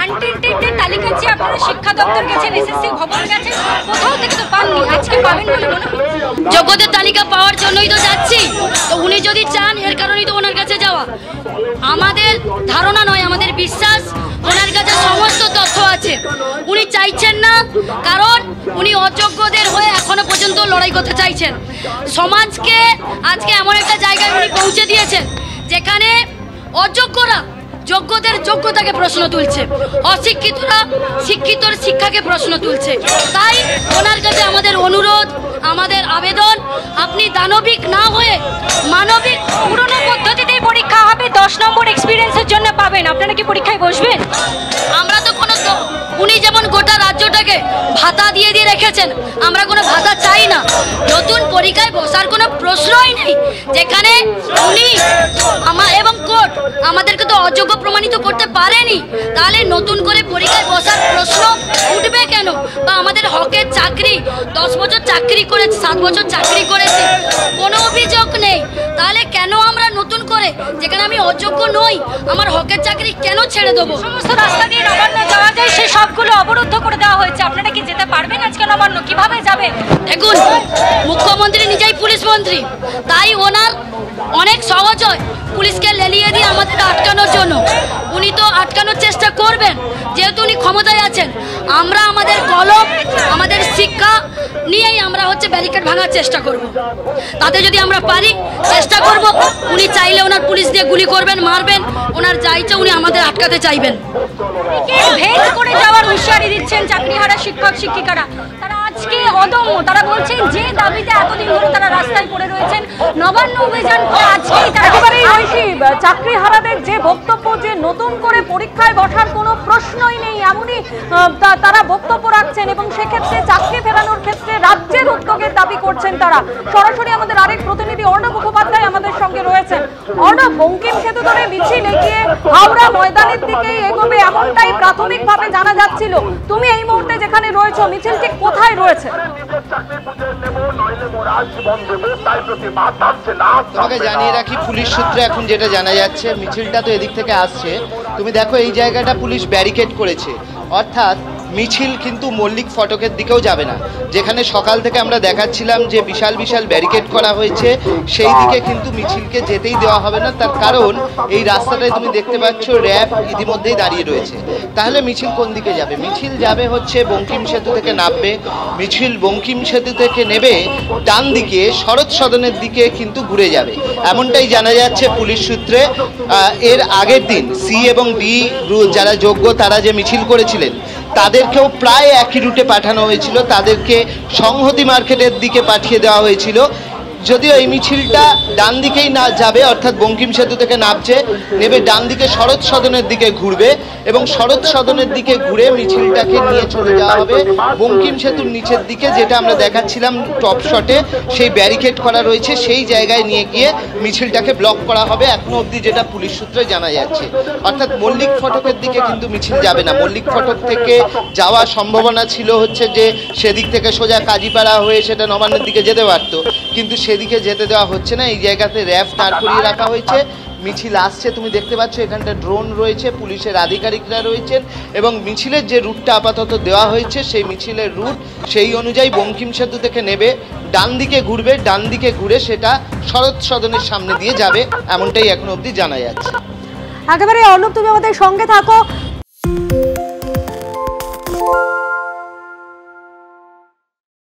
আনটেন্টেডদের তালিকা যে আপনারা শিক্ষা দপ্তর গেছেন, এসএসসি ভবন গেছেন, কোথাও থেকে তো পাননি, আজকে পাবেন বলে মনে হয়? যোগ্যদের তালিকা পাওয়ার জন্যই তো যাচ্ছি, তো উনি যদি চান এর কারণেই তো ওনার কাছে যাওয়া। আমাদের ধারণা নয়, আমাদের বিশ্বাস ওনার কাছে সমস্ত তথ্য আছে। উনি চাইছেন না কারণ উনি অযোগ্যদের হয়ে এখনো পর্যন্ত লড়াই করতে চাইছেন। সমাজকে আজকে এমন একটা জায়গায় উনি পৌঁছে দিয়েছেন যেখানে অযোগ্যরা যোগ্যদের যোগ্যতাকে প্রশ্ন তুলছে, অশিক্ষিতরা শিক্ষিতর শিক্ষাকে প্রশ্ন তুলছে। তাই ওনার কাছে আমাদের অনুরোধ, আমাদের আবেদন, আপনি দানবিক না হয়ে মানবিক পুরনো পদ্ধতিতেই পরীক্ষা হবে, 10 নম্বর এক্সপিরিয়েন্সের জন্য পাবেন, আপনারা কি পরীক্ষায় বসবেন? আমরা তো কোনো, উনি যেমন গোটা রাজ্যটাকে ভাতা দিয়ে দিয়ে রেখেছেন, আমরা কোনো ভাতা চাই না। নতুন পরীক্ষায় বসার কোনো প্রশ্নই নেই, যেখানে উনি এবং কোর্ট আমাদেরকে তো অযোগ্য প্রমাণিত করতে পারেনি, তাহলে নতুন করে পরীক্ষায় বসার প্রশ্ন উঠবে কেন? বা আমাদের হকের চাকরি, 10 বছর চাকরি করে 7 বছর চাকরি করেছে, কোনো অভিযোগ নেই, তাহলে কেন আমরা নতুন করে, যেখানে আমি অযোগ্য নই, আমার হকের চাকরি কেন ছেড়ে দেবো? সমস্ত রাস্তা দিয়ে নবান্ন যাওয়া যায়, সে সবগুলো অবরুদ্ধ করে দেওয়া হয়েছে, আপনারা কি যেতে পারবেন আজকে নবান্ন? কিভাবে যাবেন? দেখুন, মুখ্যমন্ত্রী নিজেই পুলিশ মন্ত্রী, তাই ওনার অনেক সহজ হয় পুলিশকে লেলিয়ে দিয়ে আমাদের আটকানোর জন্য। উনি তো আটকানোর চেষ্টা করবেন, যেহেতু উনি ক্ষমতায় আছেন। আমরা আমাদের কলম, আমাদের শিক্ষা নিয়েই আমরা ব্যারিকেড ভাঙার চেষ্টা করব। তাতে যদি আমরা পারি চেষ্টা করব। উনি চাইলে ওনার পুলিশ দিয়ে গুলি করবেন, মারবেন, ওনার যা ইচ্ছা উনি আমাদের আটকাতে চাইবেন। ভেদ করে যাওয়ার হুঁশিয়ারি দিচ্ছেন চাকরিহারা শিক্ষক শিক্ষিকারা। তারা আজকে অদম্য, তারা বলছেন যে দাবিতে এতদিন ধরে তারা রাস্তায় পড়ে রয়েছেন, নবান্ন অভিযান করে আজকেই তারা একেবারেই ঐশী, চাকরিহারাদের যে বক্তব্য যে নতুন করে পরীক্ষায় বসার কোনো প্রশ্নই নেই, এমনই তারা বক্তব্য রাখছেন এবং সেক্ষেত্রে চাকরি ফেরানোর ক্ষেত্রে রাজ্যের উদ্যোগের দাবি করছেন তারা। সরাসরি আমাদের আরেক প্রতিনিধি অর্ণব মুখোপাধ্যায় আমাদের সঙ্গে রয়েছেন। অর্ণব, বঙ্কিম সেতু ধরে মিছিল এগিয়ে হাওড়া ময়দানের দিকে এগোবে এমনটাই প্রাথমিকভাবে জানা যাচ্ছিল। তুমি এই মুহূর্তে যেখানে রয়েছো, মিছিল ঠিক কোথায় রয়েছে? তোমাকে জানিয়ে রাখি, পুলিশ সূত্রে এখন যেটা জানা যাচ্ছে, মিছিলটা তো এদিক থেকে আসছে। তুমি দেখো এই জায়গাটা পুলিশ ব্যারিকেড করেছে, অর্থাৎ মিছিল কিন্তু মল্লিক ফটকের দিকেও যাবে না, যেখানে সকাল থেকে আমরা দেখাচ্ছিলাম যে বিশাল বিশাল ব্যারিকেড করা হয়েছে, সেই দিকে কিন্তু মিছিলকে যেতেই দেওয়া হবে না। তার কারণ এই রাস্তাটায় তুমি দেখতে পাচ্ছ র্যাব ইতিমধ্যেই দাঁড়িয়ে রয়েছে। তাহলে মিছিল কোন দিকে যাবে? মিছিল যাবে হচ্ছে বঙ্কিম সেতু থেকে নামবে, মিছিল বঙ্কিম সেতু থেকে নেবে ডান দিকে শরৎ সদনের দিকে কিন্তু ঘুরে যাবে, এমনটাই জানা যাচ্ছে পুলিশ সূত্রে। এর আগের দিন সি এবং ডি যারা যোগ্য তারা যে মিছিল করেছিলেন তাদেরকেও প্রায় একই রুটে পাঠানো হয়েছিল, তাদেরকে সংহতি মার্কেটের দিকে পাঠিয়ে দেওয়া হয়েছিল। যদিও এই মিছিলটা ডান দিকেই না যাবে, অর্থাৎ বঙ্কিম সেতু থেকে নামছে, নেবে ডান দিকে শরৎ সদনের দিকে ঘুরবে এবং শরৎ সদনের দিকে ঘুরে মিছিলটাকে নিয়ে চলে যাওয়া হবে বঙ্কিম সেতুর নিচের দিকে, যেটা আমরা দেখাচ্ছিলাম টপ শটে, সেই ব্যারিকেড করা রয়েছে সেই জায়গায় নিয়ে গিয়ে মিছিলটাকে ব্লক করা হবে, এখনো অবধি যেটা পুলিশ সূত্রে জানা যাচ্ছে। অর্থাৎ মল্লিক ফটকের দিকে কিন্তু মিছিল যাবে না। মল্লিক ফটক থেকে যাওয়ার সম্ভাবনা ছিল হচ্ছে যে সেদিক থেকে সোজা কাজীপাড়া হয়ে সেটা নবান্নের দিকে যেতে পারত, কিন্তু সেদিকে যেতে দেওয়া হচ্ছে না। এই জায়গাতে র্যাব দাঁড় করিয়ে রাখা হয়েছে, মিছিল আসছে, তুমি দেখতে পাচ্ছ এখানটা ড্রোন রয়েছে, পুলিশের আধিকারিকরা রয়েছেন এবং মিছিলের যে রুটটা আপাতত দেওয়া হয়েছে সেই মিছিলের রুট সেই অনুযায়ী বঙ্কিম সেতু থেকে নেবে ডান দিকে ঘুরবে, ডান দিকে ঘুরে সেটা শরৎ সদনের সামনে দিয়ে যাবে, এমনটাই এখন অবধি জানা যাচ্ছে। একেবারে অর্ণব, তুমি আমাদের সঙ্গে থাকো।